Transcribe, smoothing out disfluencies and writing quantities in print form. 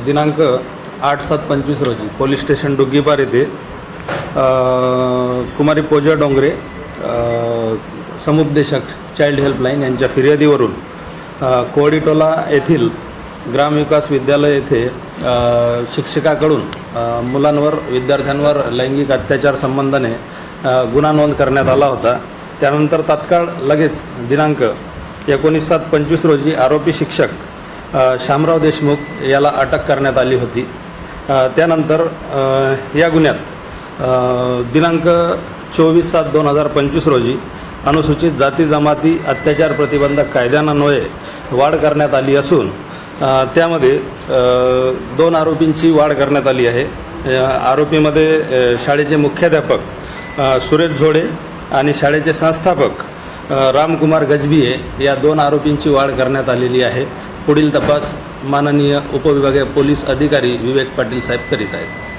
दिनांक 8/7/25 रोजी police station Duggipar येथे कुमारी पूजा डोंगरे समुपदेशक चाइल्ड हेल्पलाईन यांच्या फिर्यादीवरून कोडीटोला येथील ग्रामविकास विद्यालय येथे शिक्षकाकडून मुलांवर विद्यार्थ्यांवर लैंगिक अत्याचार संबंधाने गुन्हा नोंद करण्यात आला होता। त्यानंतर तात्काळ लगेच दिनांक 19/7/25 रोजी आरोपी शिक्षक शामराव देशमुख याला अटक करण्यात आली होती। त्यानंतर या गुन्ह्यात दिनांक 24/7/2025 रोजी अनुसूचित जाती जमाती अत्याचार प्रतिबंधक कायद्यान्वये वाढ करण्यात आली असून त्यामध्ये 2 आरोपींची वाढ करण्यात आली आहे। आरोपीमध्ये शाळेचे मुख्याध्यापक सुरेश झोडे आणि शाळेचे संस्थापक रामकुमार गजबिये या 2 आरोपींची वाढ करण्यात आलेली आहे। पुढील तपास माननीय उपविभागीय पोलीस अधिकारी विवेक पाटील साहेब करीत आहेत।